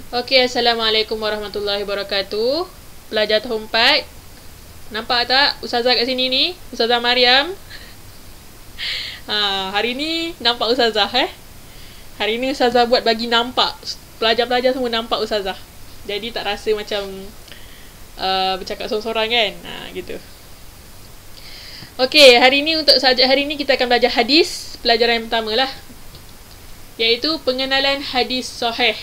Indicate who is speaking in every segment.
Speaker 1: Okey, Assalamualaikum warahmatullahi wabarakatuh. Pelajar tahun 4. Nampak tak Ustazah kat sini ni? Ustazah Mariam. Hari ni nampak Ustazah Hari ni Ustazah buat bagi nampak. Pelajar-pelajar semua nampak Ustazah. Jadi tak rasa macam bercakap sorang-sorang kan? Gitu. Okey, hari ni untuk subjek hari ni kita akan belajar hadis. Pelajaran yang pertama lah, iaitu pengenalan hadis sahih.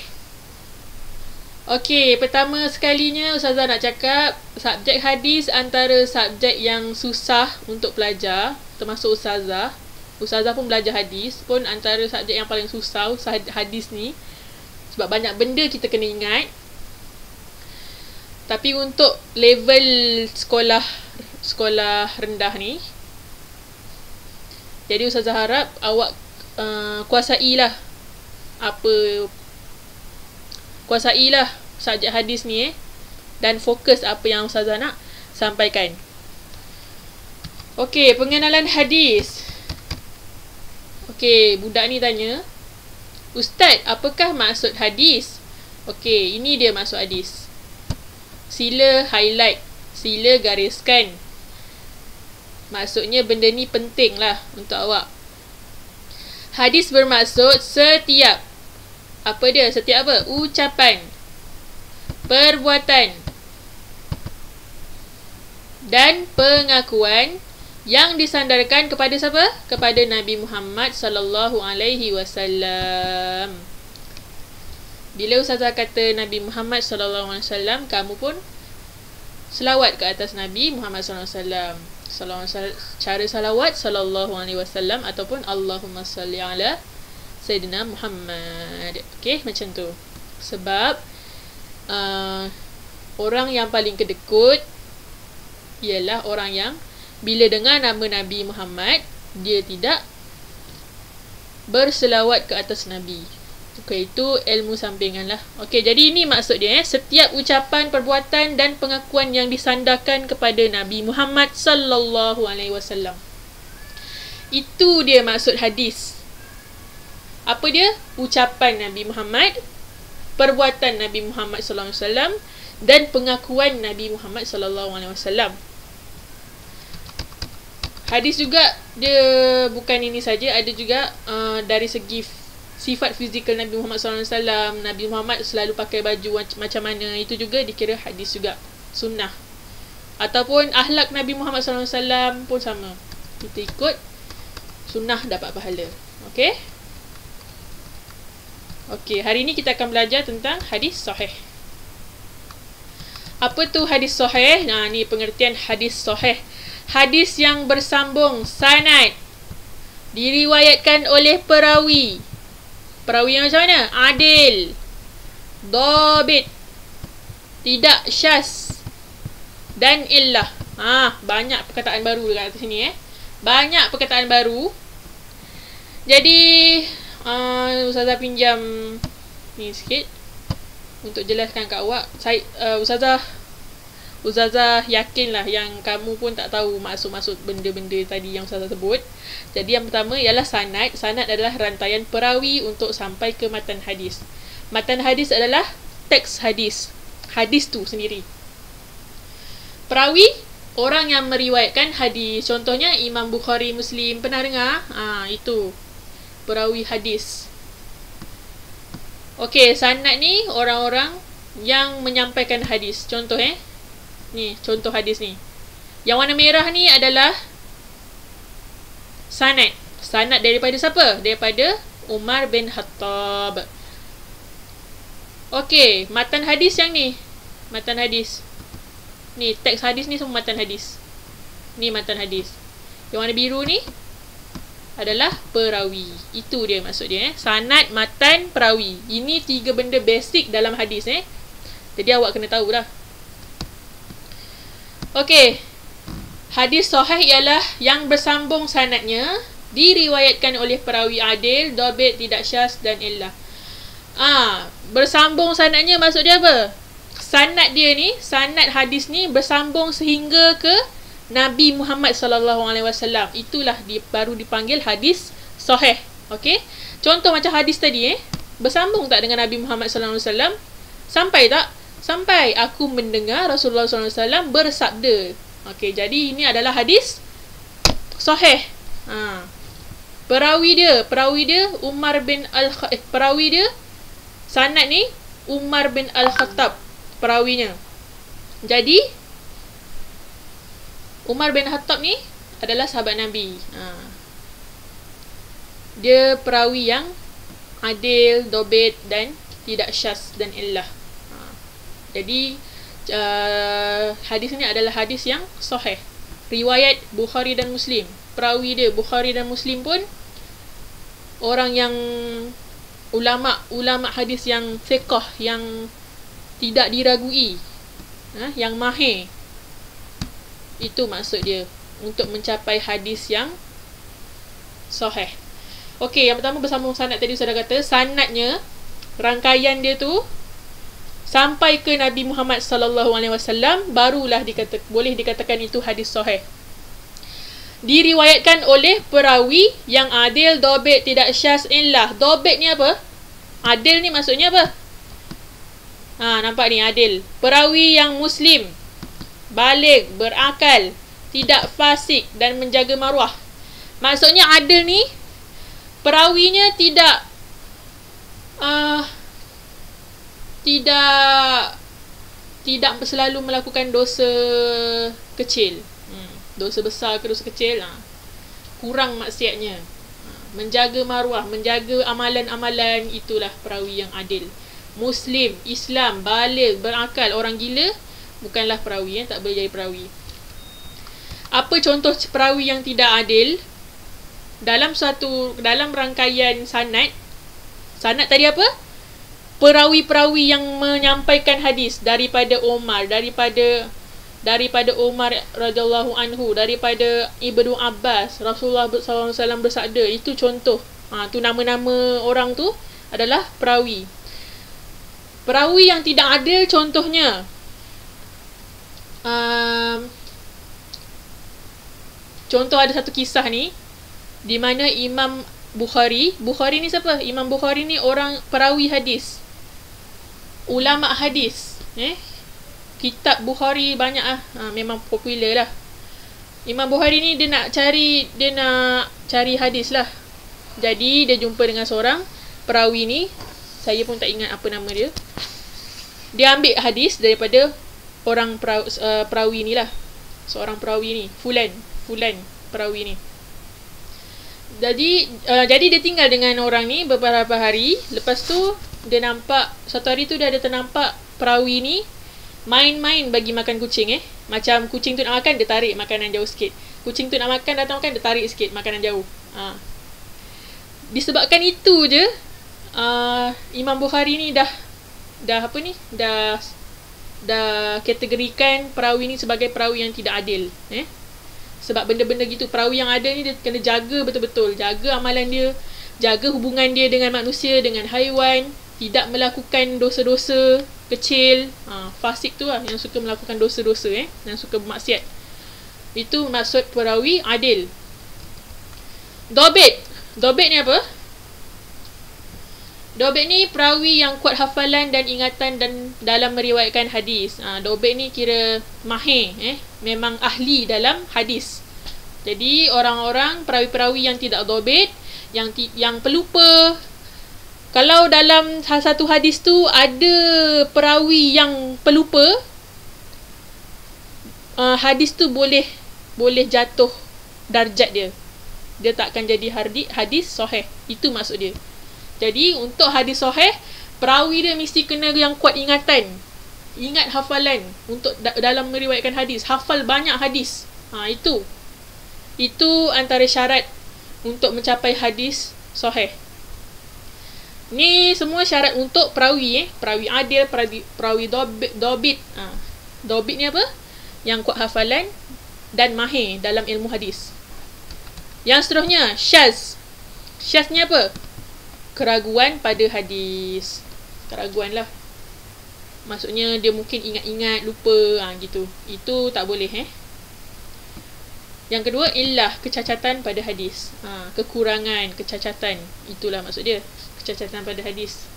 Speaker 1: Okey, pertama sekalinya Ustazah nak cakap subjek hadis antara subjek yang susah untuk pelajar, termasuk Ustazah. Ustazah pun belajar hadis, pun antara subjek yang paling susah hadis ni, sebab banyak benda kita kena ingat. Tapi untuk level sekolah rendah ni, jadi Ustazah harap awak kuasailah subjek hadis ni dan fokus apa yang Ustazah nak sampaikan. Okey, pengenalan hadis. Okey, budak ni tanya, Ustaz, apakah maksud hadis? Okey, ini dia maksud hadis. Sila highlight, sila gariskan. Maksudnya benda ni penting lah untuk awak. Hadis bermaksud setiap ucapan, perbuatan dan pengakuan yang disandarkan kepada siapa? Kepada Nabi Muhammad sallallahu alaihi wasallam. Bila Ustazah kata Nabi Muhammad sallallahu alaihi wasallam, kamu pun selawat ke atas Nabi Muhammad sallallahu alaihi wasallam. Cara salawat sallallahu alaihi wasallam ataupun Allahumma salli ala Sayyidina Muhammad. Okey, macam tu. Sebab orang yang paling kedekut ialah orang yang bila dengar nama Nabi Muhammad, dia tidak berselawat ke atas Nabi. Okey, itu ilmu sampingan lah. Okey, jadi ini maksud dia. Setiap ucapan, perbuatan dan pengakuan yang disandarkan kepada Nabi Muhammad sallallahu alaihi wasallam. Itu dia maksud hadis. Apa dia? Ucapan Nabi Muhammad, perbuatan Nabi Muhammad sallallahu alaihi wasallam dan pengakuan Nabi Muhammad sallallahu alaihi wasallam. Hadis juga dia bukan ini saja, ada juga dari segi sifat fizikal Nabi Muhammad SAW. Nabi Muhammad selalu pakai baju macam mana, itu juga dikira hadis juga, sunnah. Ataupun akhlak Nabi Muhammad SAW pun sama, kita ikut sunnah dapat pahala. Okey, hari ni kita akan belajar tentang hadis sahih. Apa tu hadis sahih? Ni pengertian hadis sahih. Hadis yang bersambung sanad, diriwayatkan oleh perawi. Perawi yang macam mana? Adil, dhabit, tidak syaz dan illah. Banyak perkataan baru dekat atas sini Banyak perkataan baru. Jadi Ustazah pinjam ni sikit untuk jelaskan kat awak. Ustazah yakinlah yang kamu pun tak tahu maksud-maksud benda-benda tadi yang Ustazah sebut. Jadi yang pertama ialah sanad. Sanad adalah rantaian perawi untuk sampai ke matan hadis. Matan hadis adalah teks hadis. Hadis tu sendiri. Perawi, orang yang meriwayatkan hadis. Contohnya Imam Bukhari, Muslim. Pernah dengar? Itu perawi hadis. Okey, sanad ni orang-orang yang menyampaikan hadis. Contoh ni, contoh hadis ni. Yang warna merah ni adalah sanad. Sanad daripada siapa? Daripada Umar bin Khattab. Okey, matan hadis yang ni. Matan hadis. Ni, teks hadis ni semua matan hadis. Ni matan hadis. Yang warna biru ni adalah perawi. Itu dia maksud dia. Sanad, matan, perawi. Ini 3 benda basic dalam hadis Jadi awak kena tahulah. Okey, hadis sahih ialah yang bersambung sanadnya, diriwayatkan oleh perawi adil, dhabit, tidak syaz dan illah. Bersambung sanadnya maksud dia apa? Sanad dia ni, sanad hadis ni bersambung sehingga ke Nabi Muhammad sallallahu alaihi wasallam. Itulah baru dipanggil hadis sahih. Okey? Contoh macam hadis tadi bersambung tak dengan Nabi Muhammad sallallahu alaihi wasallam? Sampai tak? Sampai aku mendengar Rasulullah SAW bersabda. Okey, jadi ini adalah hadis sahih. Perawi dia Umar bin perawi dia sanad ni Umar bin Al-Khattab perawinya. Jadi Umar bin Khattab ni adalah sahabat Nabi. Dia perawi yang adil, dobit dan tidak syaz dan illah. Jadi hadis ni adalah hadis yang sahih. Riwayat Bukhari dan Muslim. Perawi dia Bukhari dan Muslim pun orang yang ulama hadis yang fiqh, yang tidak diragui, yang mahir. Itu maksud dia untuk mencapai hadis yang sahih. Okey, yang pertama bersambung sanad tadi saya dah kata, sanadnya rangkaian dia tu sampai ke Nabi Muhammad sallallahu alaihi wasallam barulah boleh dikatakan itu hadis sahih. Diriwayatkan oleh perawi yang adil, dobit, tidak syaz, illah. Dobit ni apa? Adil ni maksudnya apa? Nampak ni adil. Perawi yang muslim, baligh, berakal, tidak fasik dan menjaga maruah. Maksudnya adil ni perawinya tidak selalu melakukan dosa kecil. Dosa besar ke dosa kecil, kurang maksiatnya. Menjaga maruah, menjaga amalan-amalan, itulah perawi yang adil. Muslim, Islam, baligh, berakal. Orang gila bukanlah perawi, tak boleh jadi perawi. Apa contoh perawi yang tidak adil? Dalam rangkaian sanad tadi apa? Perawi-perawi yang menyampaikan hadis daripada Umar, daripada Umar radhiyallahu anhu, daripada Ibnu Abbas, Rasulullah SAW bersabda, itu contoh. Tu nama-nama orang tu adalah perawi. Perawi yang tidak adil contohnya contoh ada satu kisah ni di mana Imam Bukhari ni siapa? Imam Bukhari ni orang perawi hadis, ulama hadis. Kitab Bukhari banyak memang popular lah. Imam Bukhari ni dia nak cari hadis lah. Jadi dia jumpa dengan seorang perawi ni, saya pun tak ingat apa nama dia. Dia ambil hadis daripada orang perawi ni lah. Seorang perawi ni, Fulan perawi ni. Jadi dia tinggal dengan orang ni beberapa hari. Lepas tu dia nampak, satu hari tu dia ada ternampak perawi ni main-main bagi makan kucing. Macam kucing tu nak makan, dia tarik makanan jauh sikit. Kucing tu nak makan, datang makan, dia tarik sikit makanan jauh. Disebabkan itu je Imam Bukhari ni dah kategorikan perawi ni sebagai perawi yang tidak adil. Sebab benda-benda gitu, perawi yang adil ni dia kena jaga betul-betul, jaga amalan dia, jaga hubungan dia dengan manusia, dengan haiwan, tidak melakukan dosa-dosa kecil. Fasik tu lah, yang suka melakukan dosa-dosa, yang suka bermaksiat. Itu maksud perawi adil. Dobit ni apa? Dobit ni perawi yang kuat hafalan dan ingatan dan dalam meriwayatkan hadis. Dobit ni kira mahir, memang ahli dalam hadis. Jadi orang-orang perawi-perawi yang tidak dobit, yang pelupa. Kalau dalam satu hadis tu ada perawi yang pelupa, hadis tu boleh jatuh darjat dia. Dia tak akan jadi hadis sahih. Itu maksud dia. Jadi untuk hadis sahih, perawi dia mesti kena yang kuat ingatan, ingat hafalan untuk dalam meriwayatkan hadis, hafal banyak hadis. Itu antara syarat untuk mencapai hadis sahih. Ni semua syarat untuk perawi, perawi adil, perawi dobit. Dobit ni apa? Yang kuat hafalan dan mahir dalam ilmu hadis. Yang seterusnya, syaz. Syaz ni apa? Keraguan pada hadis. Keraguan lah. Maksudnya dia mungkin ingat-ingat, lupa, gitu. Itu tak boleh. Yang kedua, illah, kecacatan pada hadis. Kekurangan, kecacatan. Itulah maksud dia, kecacatan pada hadis.